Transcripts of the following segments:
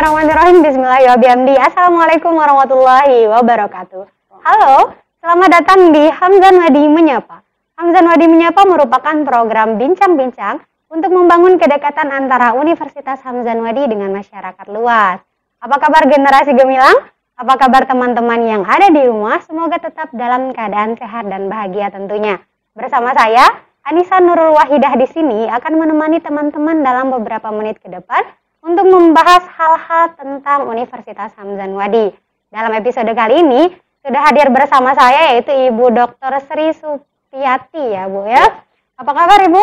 Bismillahirrahmanirrahim. Bismillahirrahmanirrahim. Assalamualaikum warahmatullahi wabarakatuh. Halo, selamat datang di Hamzan Wadi Menyapa. Hamzan Wadi Menyapa merupakan program bincang-bincang untuk membangun kedekatan antara Universitas Hamzan Wadi dengan masyarakat luas. Apa kabar generasi gemilang? Apa kabar teman-teman yang ada di rumah? Semoga tetap dalam keadaan sehat dan bahagia tentunya. Bersama saya, Anissa Nurul Wahidah di sini akan menemani teman-teman dalam beberapa menit ke depan untuk membahas hal-hal tentang Universitas Hamzan Wadi. Dalam episode kali ini sudah hadir bersama saya yaitu Ibu Dr. Sri Supiati ya Bu ya. Apa kabar Ibu?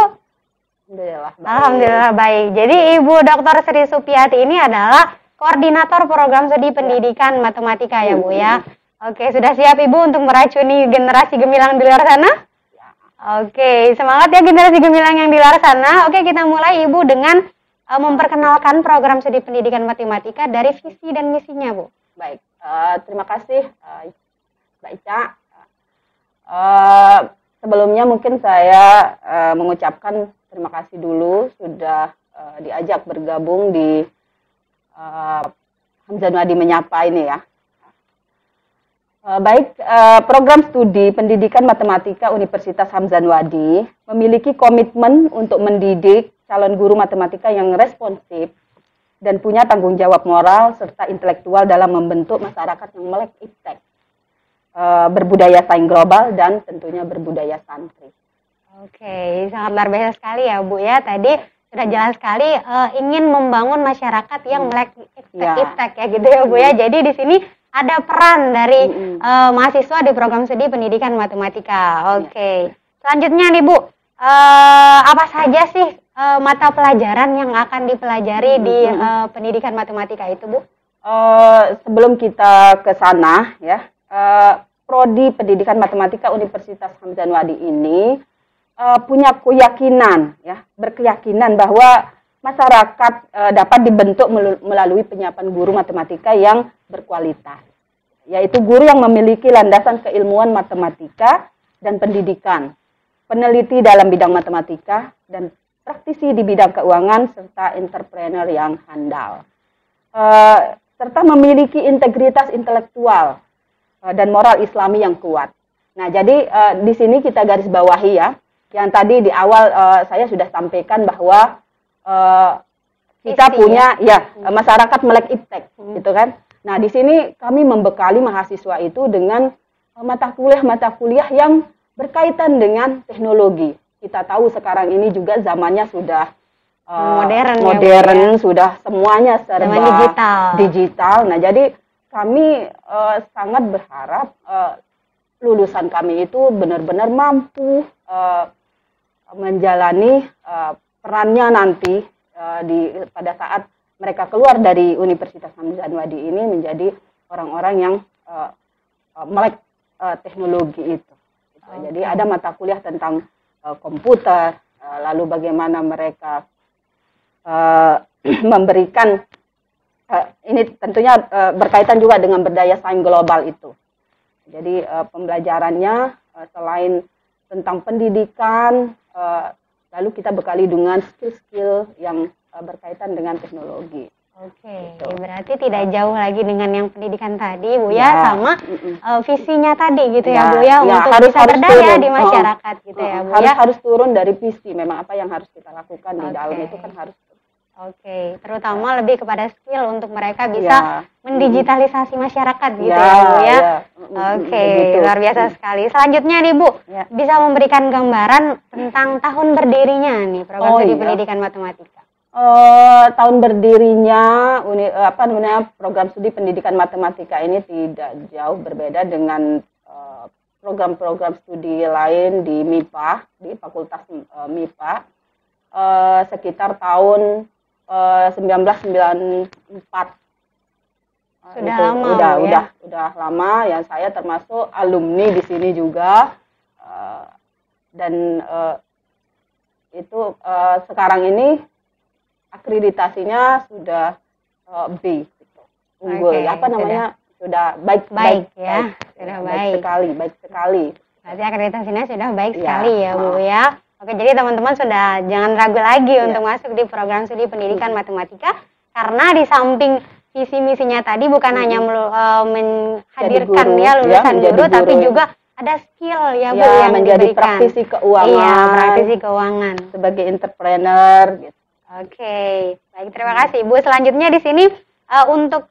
Alhamdulillah baik. Alhamdulillah baik. Jadi Ibu Dr. Sri Supiati ini adalah koordinator program studi pendidikan matematika ya Bu ya. Oke, sudah siap Ibu untuk meracuni generasi gemilang di luar sana? Oke, semangat ya generasi gemilang yang di luar sana. Oke, kita mulai Ibu dengan memperkenalkan program studi pendidikan matematika dari visi dan misinya, Bu. Baik, terima kasih Mbak Ica. Sebelumnya mungkin saya mengucapkan terima kasih dulu sudah diajak bergabung di Hamzan Wadi Menyapa ini ya. Program studi pendidikan matematika Universitas Hamzan Wadi memiliki komitmen untuk mendidik calon guru matematika yang responsif dan punya tanggung jawab moral serta intelektual dalam membentuk masyarakat yang melek iptek, berbudaya saing global dan tentunya berbudaya santri. Oke, sangat luar biasa sekali ya Bu ya. Tadi sudah jelas sekali ingin membangun masyarakat yang melek iptek ya gitu ya Bu ya. Jadi di sini ada peran dari mahasiswa di program studi pendidikan matematika. Oke. Selanjutnya nih Bu, apa saja sih mata pelajaran yang akan dipelajari di pendidikan matematika itu Bu? Sebelum kita ke sana ya, Prodi Pendidikan Matematika Universitas Hamzan Wadi ini punya keyakinan ya, berkeyakinan bahwa masyarakat dapat dibentuk melalui penyiapan guru matematika yang berkualitas, yaitu guru yang memiliki landasan keilmuan matematika dan pendidikan, peneliti dalam bidang matematika, dan praktisi di bidang keuangan, serta entrepreneur yang handal. Serta memiliki integritas intelektual dan moral islami yang kuat. Nah, jadi di sini kita garis bawahi ya, yang tadi di awal saya sudah sampaikan bahwa kita punya masyarakat melek iptek, gitu kan. Nah, di sini kami membekali mahasiswa itu dengan mata kuliah yang berkaitan dengan teknologi. Kita tahu sekarang ini juga zamannya sudah modern, sudah semuanya serba digital. Nah, jadi kami sangat berharap lulusan kami itu benar-benar mampu menjalani perannya nanti pada saat mereka keluar dari Universitas Hamzan Wadi ini menjadi orang-orang yang melek teknologi itu. Jadi ada mata kuliah tentang komputer, lalu bagaimana mereka memberikan, ini tentunya berkaitan juga dengan berdaya saing global itu. Jadi pembelajarannya selain tentang pendidikan, lalu kita bekali dengan skill-skill yang berkaitan dengan teknologi. Oke, gitu. Berarti tidak jauh lagi dengan yang pendidikan tadi Bu ya, sama visinya tadi gitu ya Bu ya, untuk bisa berdaya turun di masyarakat gitu ya Bu ya. Harus turun dari visi, memang apa yang harus kita lakukan di dalam itu kan harus. Oke, terutama lebih kepada skill untuk mereka bisa mendigitalisasi masyarakat gitu ya Bu ya. Oke, luar biasa sekali. Selanjutnya nih Bu, bisa memberikan gambaran tentang tahun berdirinya nih program studi pendidikan matematika. Tahun berdirinya program studi pendidikan matematika ini tidak jauh berbeda dengan program-program studi lain di MIPA, di Fakultas MIPA, sekitar tahun 1994. Sudah lama. Udah lama ya, saya termasuk alumni di sini juga, dan itu sekarang ini akreditasinya sudah B, gitu. Unggul, sudah baik ya, sudah baik sekali. Berarti akreditasinya sudah baik sekali ya Bu ya. Oke, jadi teman-teman sudah jangan ragu lagi untuk masuk di program studi pendidikan matematika, karena di samping visi misinya tadi bukan hanya menghadirkan guru, ya lulusan menjadi guru, tapi guru. juga ada skill ya Bu Ya, yang menjadi diberikan. praktisi keuangan. Iya, praktisi keuangan. Sebagai entrepreneur gitu. Oke, baik, terima kasih Bu. Selanjutnya di sini untuk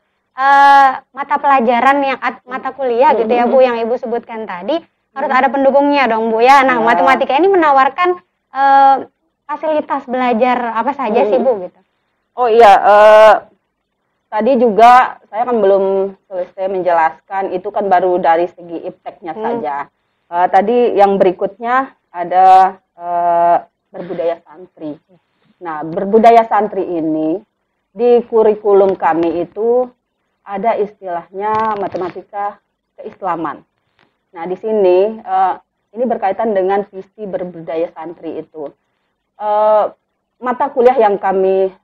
mata pelajaran yang mata kuliah gitu ya Bu yang Ibu sebutkan tadi harus ada pendukungnya dong Bu ya. Nah, matematika ini menawarkan fasilitas belajar apa saja sih Bu gitu? Oh iya, tadi juga saya kan belum selesai menjelaskan, itu kan baru dari segi ipteknya saja. Tadi yang berikutnya ada berbudaya santri. Nah, berbudaya santri ini di kurikulum kami itu ada istilahnya matematika keislaman. Nah, di sini ini berkaitan dengan visi berbudaya santri itu. Mata kuliah yang kami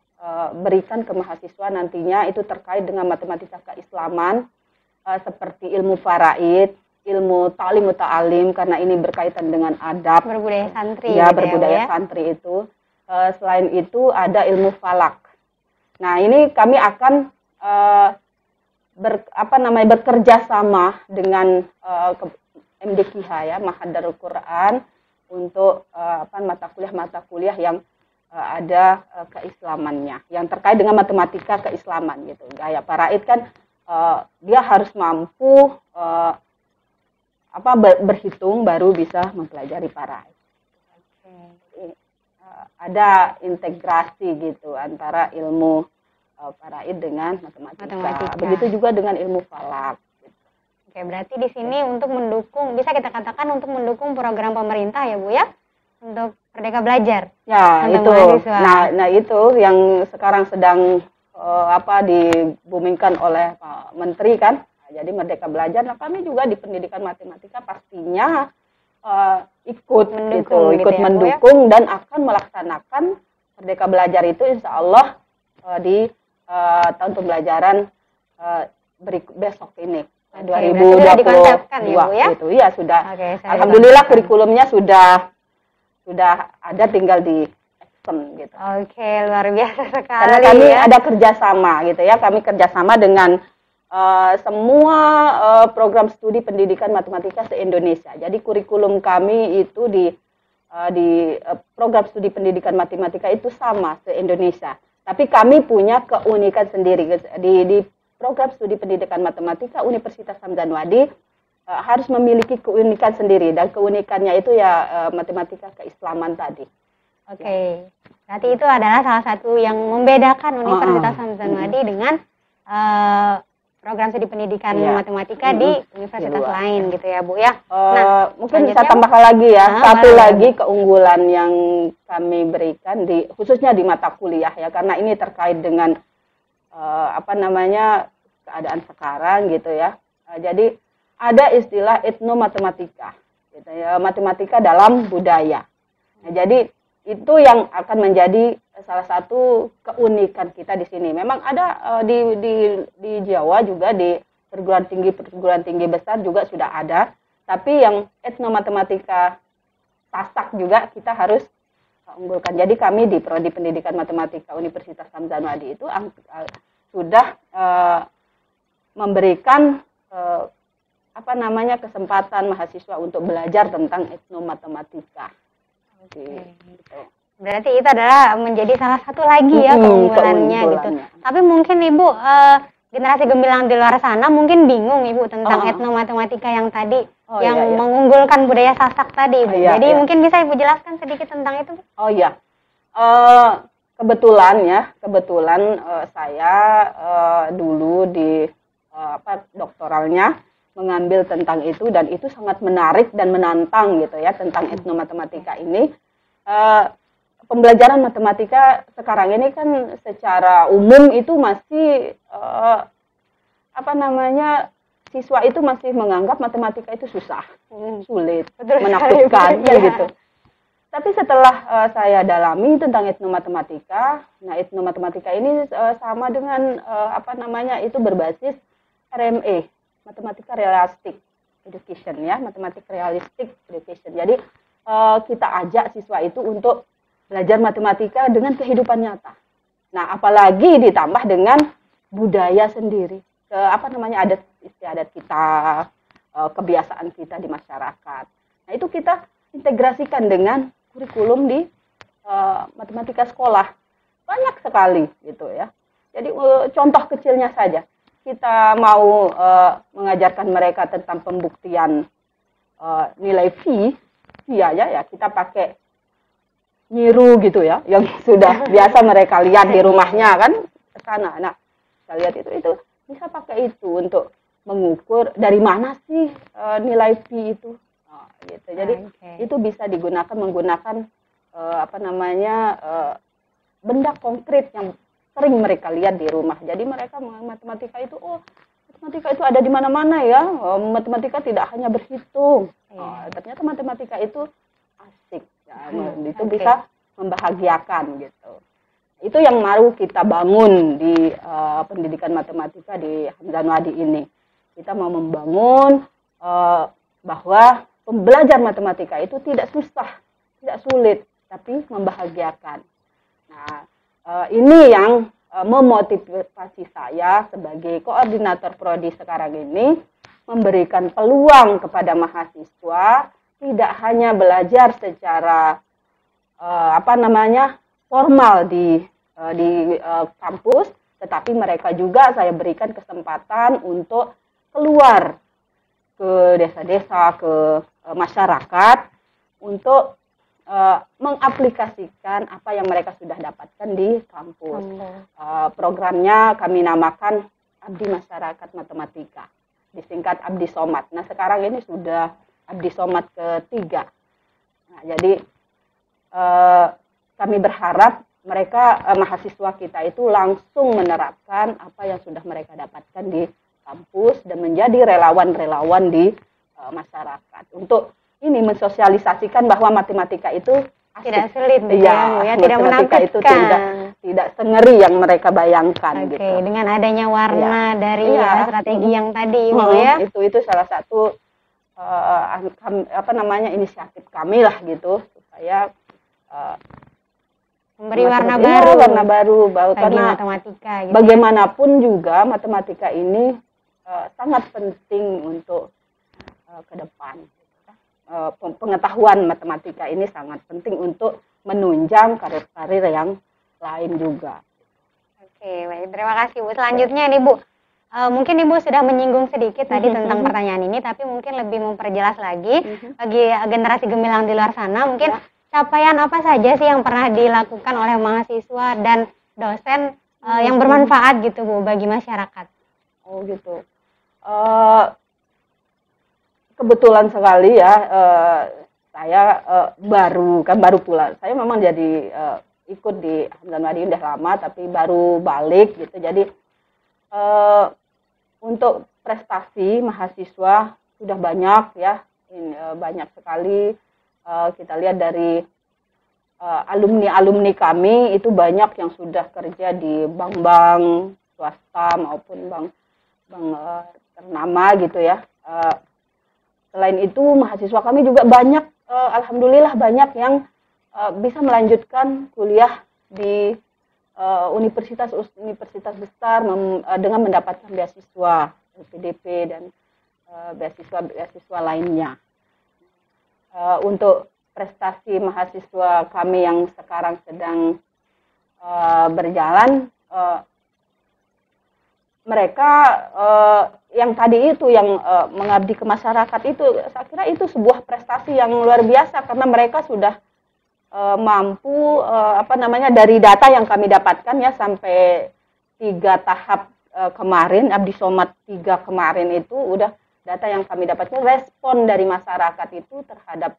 berikan ke mahasiswa nantinya itu terkait dengan matematika keislaman seperti ilmu faraid, ilmu ta'lim muta'alim karena ini berkaitan dengan adab. Berbudaya santri. Ya, gitu berbudaya ya, santri itu. Selain itu ada ilmu falak. Nah, ini kami akan bekerja sama dengan MDQH ya, Ma'had Darul Quran untuk mata kuliah yang ada keislamannya, yang terkait dengan matematika keislaman gitu. Gaya faraid kan dia harus mampu berhitung baru bisa mempelajari faraid. Ada integrasi gitu antara ilmu faraid dengan matematika. Begitu juga dengan ilmu falak. Gitu. Oke, berarti di sini untuk mendukung, bisa kita katakan untuk mendukung program pemerintah ya Bu ya, untuk Merdeka Belajar. Ya itu. Mahasiswa. Nah itu yang sekarang sedang dibumingkan oleh Pak Menteri kan. Nah, jadi Merdeka Belajar. Nah kami juga di pendidikan matematika pastinya ikut mendukung dan akan melaksanakan Merdeka Belajar itu insya Allah di tahun pembelajaran besok ini. 2022 ya, itu ya sudah. Alhamdulillah kurikulumnya sudah ada, tinggal di action gitu. Oke, luar biasa sekali. Karena kami ada kerjasama gitu ya, kami kerjasama dengan semua program studi pendidikan matematika se-Indonesia. Jadi kurikulum kami itu di program studi pendidikan matematika itu sama se-Indonesia. Tapi kami punya keunikan sendiri di program studi pendidikan matematika Universitas Hamzah Anwadi harus memiliki keunikan sendiri dan keunikannya itu ya matematika keislaman tadi. Oke. Berarti itu adalah salah satu yang membedakan Universitas Hamzah Anwadi dengan program studi pendidikan matematika di universitas lain gitu ya Bu ya. Nah, mungkin bisa tambahkan lagi ya, satu lagi keunggulan yang kami berikan khususnya di mata kuliah ya, karena ini terkait dengan keadaan sekarang gitu ya. Jadi ada istilah etnomatematika, gitu ya, matematika dalam budaya. Nah, jadi itu yang akan menjadi salah satu keunikan kita di sini. Memang ada di Jawa juga di perguruan tinggi besar juga sudah ada, tapi yang etnomatematika Sasak juga kita harus unggulkan. Jadi kami di Prodi Pendidikan Matematika Universitas Hamzah Anwadi itu sudah memberikan kesempatan mahasiswa untuk belajar tentang etnomatematika. Gitu. Berarti itu adalah menjadi salah satu lagi ya keunggulannya gitu. Tapi mungkin Ibu generasi gemilang di luar sana mungkin bingung Ibu tentang etnomatematika yang tadi mengunggulkan budaya Sasak tadi Ibu. Jadi mungkin bisa Ibu jelaskan sedikit tentang itu? Oh iya. Kebetulan saya dulu di doktoralnya mengambil tentang itu dan itu sangat menarik dan menantang gitu ya tentang etnomatematika ini. Pembelajaran matematika sekarang ini kan secara umum itu masih siswa itu masih menganggap matematika itu susah, sulit, menakutkan gitu. Tapi setelah saya dalami tentang etnomatematika, nah etnomatematika ini sama dengan itu berbasis RME, matematika realistic education ya, matematika realistic education. Jadi kita ajak siswa itu untuk belajar matematika dengan kehidupan nyata. Nah, apalagi ditambah dengan budaya sendiri, ke apa namanya adat istiadat kita, kebiasaan kita di masyarakat. Nah itu kita integrasikan dengan kurikulum di matematika sekolah, banyak sekali gitu ya. Jadi contoh kecilnya saja, kita mau mengajarkan mereka tentang pembuktian nilai phi aja ya, kita pakai nyiru gitu ya, yang sudah biasa mereka lihat di rumahnya kan ke sana. Nah, kita lihat itu bisa pakai itu untuk mengukur dari mana sih nilai phi itu. Nah, gitu. Jadi itu bisa digunakan menggunakan apa namanya benda konkret yang sering mereka lihat di rumah. Jadi mereka matematika itu matematika itu ada di mana-mana ya. Matematika tidak hanya berhitung. Ternyata matematika itu asik. Ya, itu bisa membahagiakan gitu. Itu yang mau kita bangun di pendidikan matematika di Hamzan Wadi ini. Kita mau membangun bahwa pembelajar matematika itu tidak susah, tidak sulit, tapi membahagiakan. Nah, ini yang memotivasi saya sebagai koordinator prodi sekarang ini, memberikan peluang kepada mahasiswa tidak hanya belajar secara apa namanya formal di kampus, tetapi mereka juga saya berikan kesempatan untuk keluar ke desa-desa, ke masyarakat untuk mengaplikasikan apa yang mereka sudah dapatkan di kampus. Programnya kami namakan Abdi Masyarakat Matematika, disingkat Abdi Somad. Nah sekarang ini sudah Abdi Somad ketiga. Nah, jadi kami berharap mereka mahasiswa kita itu langsung menerapkan apa yang sudah mereka dapatkan di kampus dan menjadi relawan-relawan di masyarakat untuk ini mensosialisasikan bahwa matematika itu asik. Tidak sulit ya, tidak menakutkan. Itu tidak sengeri yang mereka bayangkan gitu. Dengan adanya warna dari strategi yang tadi Bu ya. Itu salah satu apa namanya inisiatif kami lah gitu supaya memberi warna baru karena matematika gitu bagaimanapun juga matematika ini sangat penting untuk ke depan. Pengetahuan matematika ini sangat penting untuk menunjang karir-karir yang lain juga. Oke, baik. Terima kasih Bu. Selanjutnya nih Bu, mungkin Ibu sudah menyinggung sedikit tadi tentang pertanyaan ini, tapi mungkin lebih memperjelas lagi bagi generasi gemilang di luar sana, mungkin capaian apa saja sih yang pernah dilakukan oleh mahasiswa dan dosen yang bermanfaat gitu Bu bagi masyarakat? Oh gitu. Kebetulan sekali ya, saya baru pula. Saya memang jadi ikut di Hamzan Wadi udah lama, tapi baru balik gitu. Jadi untuk prestasi mahasiswa sudah banyak ya, banyak sekali. Kita lihat dari alumni kami itu banyak yang sudah kerja di bank-bank swasta maupun bank ternama gitu ya. Selain itu mahasiswa kami juga banyak, alhamdulillah banyak yang bisa melanjutkan kuliah di universitas besar dengan mendapatkan beasiswa LPDP dan beasiswa lainnya. Untuk prestasi mahasiswa kami yang sekarang sedang berjalan, mereka yang tadi itu yang mengabdi ke masyarakat itu, saya kira itu sebuah prestasi yang luar biasa karena mereka sudah mampu apa namanya dari data yang kami dapatkan ya sampai 3 tahap kemarin, Abdi Somad 3 kemarin itu udah data yang kami dapatkan, respon dari masyarakat itu terhadap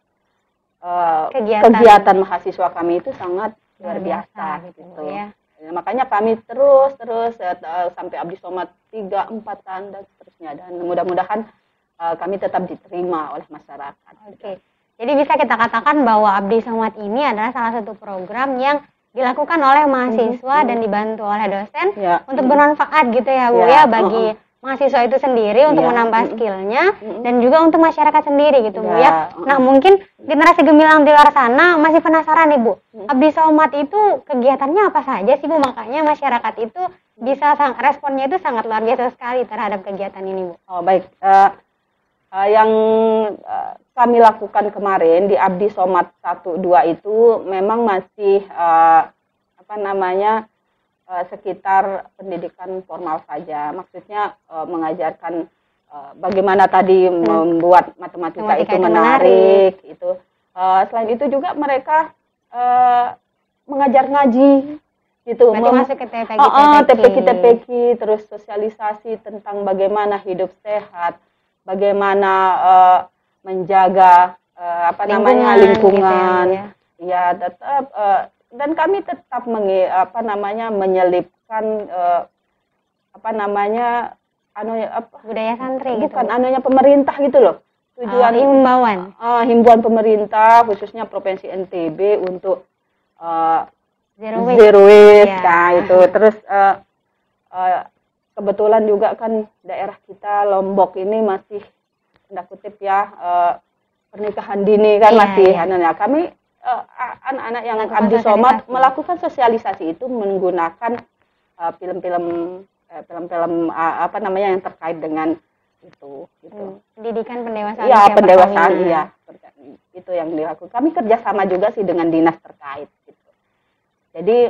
kegiatan mahasiswa kami itu sangat luar biasa gitu ya. Makanya kami terus sampai Abdi Somad 3, 4 dan seterusnya, dan mudah-mudahan kami tetap diterima oleh masyarakat. Oke. Jadi bisa kita katakan bahwa Abdi Somad ini adalah salah satu program yang dilakukan oleh mahasiswa dan dibantu oleh dosen untuk bermanfaat gitu ya Bu ya bagi mahasiswa itu sendiri untuk menambah skillnya dan juga untuk masyarakat sendiri gitu Bu ya. Nah mungkin generasi gemilang di luar sana masih penasaran nih Bu, Abdi Somad itu kegiatannya apa saja sih Bu, makanya masyarakat itu bisa responnya itu sangat luar biasa sekali terhadap kegiatan ini, Bu. Oh, baik. Yang kami lakukan kemarin di Abdi Somad 1 2 itu memang masih sekitar pendidikan formal saja. Maksudnya mengajarkan bagaimana tadi membuat matematika itu menarik itu. Selain itu juga mereka mengajar ngaji gitu. Masuk ke TPQ, terus sosialisasi tentang bagaimana hidup sehat, bagaimana menjaga lingkungan. Gitu ya, tetap dan kami tetap menyelipkan budaya santri bukan gitu. Pemerintah gitu loh. Tujuan himbauan pemerintah khususnya Provinsi NTB untuk zero waste itu. Terus kebetulan juga kan daerah kita Lombok ini masih tanda kutip ya pernikahan dini kan masih. Kami anak-anak yang Abdi Somad melakukan sosialisasi itu menggunakan film-film yang terkait dengan itu gitu. Pendidikan pendewasaan. Iya, pendewasaan iya. Itu yang dilakukan. Kami kerjasama juga sih dengan dinas terkait gitu. Jadi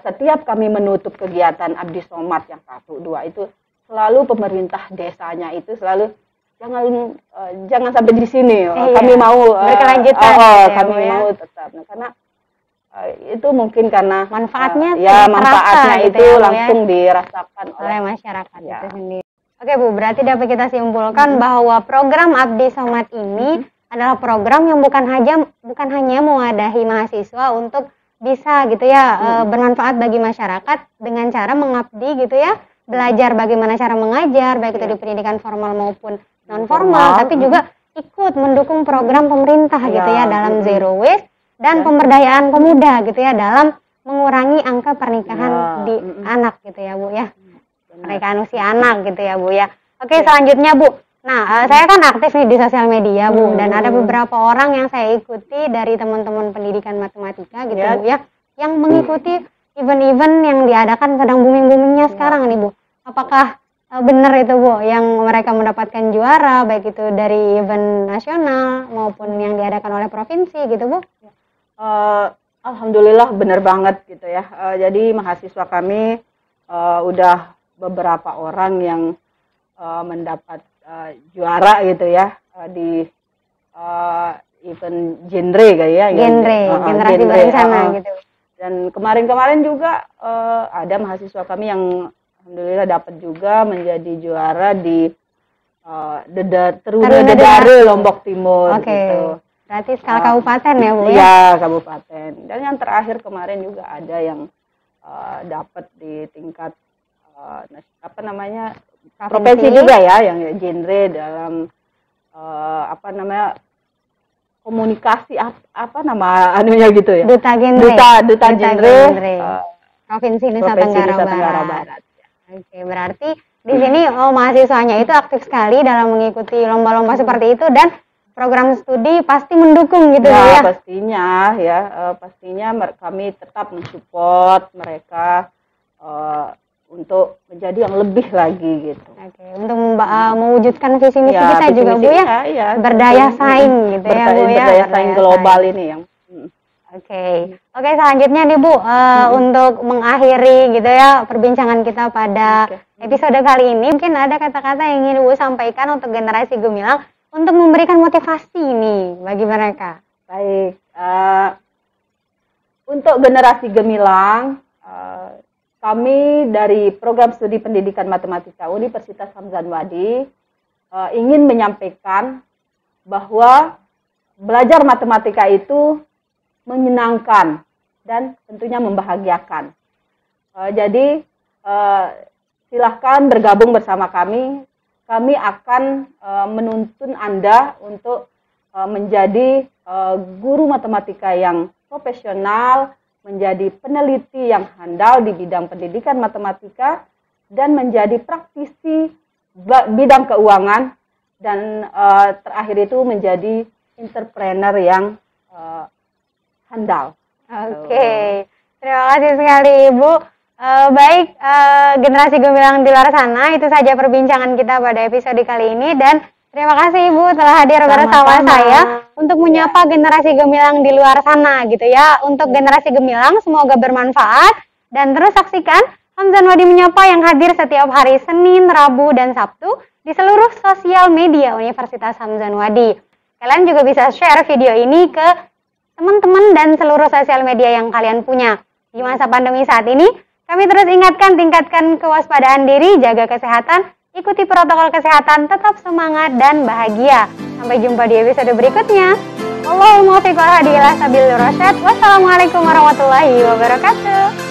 setiap kami menutup kegiatan Abdi Somad yang 1 2 itu selalu pemerintah desanya itu selalu jangan sampai di sini. Kami mau berkelanjutan. Kami mau tetap. Karena itu mungkin karena manfaatnya manfaatnya itu langsung dirasakan oleh masyarakat itu sendiri. Oke Bu, berarti dapat kita simpulkan bahwa program Abdi Somad ini adalah program yang bukan hanya mewadahi mahasiswa untuk bisa gitu ya bermanfaat bagi masyarakat dengan cara mengabdi gitu ya, belajar bagaimana cara mengajar baik itu di pendidikan formal maupun non formal, tapi juga ikut mendukung program pemerintah gitu ya dalam zero waste dan pemberdayaan pemuda gitu ya dalam mengurangi angka pernikahan di anak gitu ya Bu ya, pernikahan usia anak gitu ya Bu ya. Oke, selanjutnya Bu. Nah, saya kan aktif nih di sosial media Bu, dan ada beberapa orang yang saya ikuti dari teman-teman pendidikan matematika gitu Bu ya, yang mengikuti event-event yang diadakan sedang booming-boomingnya sekarang nih Bu. Apakah benar itu Bu yang mereka mendapatkan juara baik itu dari event nasional maupun yang diadakan oleh provinsi gitu Bu? Alhamdulillah benar banget gitu ya. Jadi mahasiswa kami udah beberapa orang yang mendapat juara gitu ya di event genre kayak ya. Generasi berencana gitu. Dan kemarin-kemarin juga ada mahasiswa kami yang alhamdulillah dapat juga menjadi juara di Teruna Dedare Lombok Timur gitu. Berarti skala kabupaten ya Bu ya? Iya, kabupaten. Dan yang terakhir kemarin juga ada yang dapat di tingkat provinsi juga ya, yang genre dalam komunikasi gitu ya. Duta genre. Provinsi Nusa Tenggara Barat. Oke, berarti di sini mahasiswanya itu aktif sekali dalam mengikuti lomba-lomba seperti itu dan program studi pasti mendukung gitu ya. Pastinya kami tetap mensupport mereka untuk menjadi yang lebih lagi gitu. Oke, untuk mewujudkan visi misi kita juga Bu ya. Berdaya saing gitu ya Bu ya. Berdaya saing global ini yang. Oke, selanjutnya nih Bu, untuk mengakhiri gitu ya perbincangan kita pada episode kali ini, mungkin ada kata-kata yang ingin Bu sampaikan untuk generasi gemilang untuk memberikan motivasi nih bagi mereka. Baik, untuk generasi gemilang, kami dari Program Studi Pendidikan Matematika Universitas Hamzan Wadi ingin menyampaikan bahwa belajar matematika itu menyenangkan dan tentunya membahagiakan. Jadi silahkan bergabung bersama kami. Kami akan menuntun Anda untuk menjadi guru matematika yang profesional, menjadi peneliti yang handal di bidang pendidikan matematika, dan menjadi praktisi bidang keuangan, dan terakhir itu menjadi entrepreneur yang handal. Oke, terima kasih sekali Ibu Baik, generasi gemilang di luar sana, itu saja perbincangan kita pada episode kali ini, dan terima kasih Ibu telah hadir bersama saya untuk menyapa generasi gemilang di luar sana gitu ya. Untuk generasi gemilang semoga bermanfaat, dan terus saksikan Hamzan Wadi Menyapa yang hadir setiap hari Senin, Rabu, dan Sabtu di seluruh sosial media Universitas Hamzan Wadi. Kalian juga bisa share video ini ke teman-teman dan seluruh sosial media yang kalian punya. Di masa pandemi saat ini, kami terus ingatkan, tingkatkan kewaspadaan diri, jaga kesehatan, ikuti protokol kesehatan, tetap semangat dan bahagia. Sampai jumpa di episode berikutnya. Allahumma fiqh wal hadi ila sabil rasyad. Wassalamualaikum warahmatullahi wabarakatuh.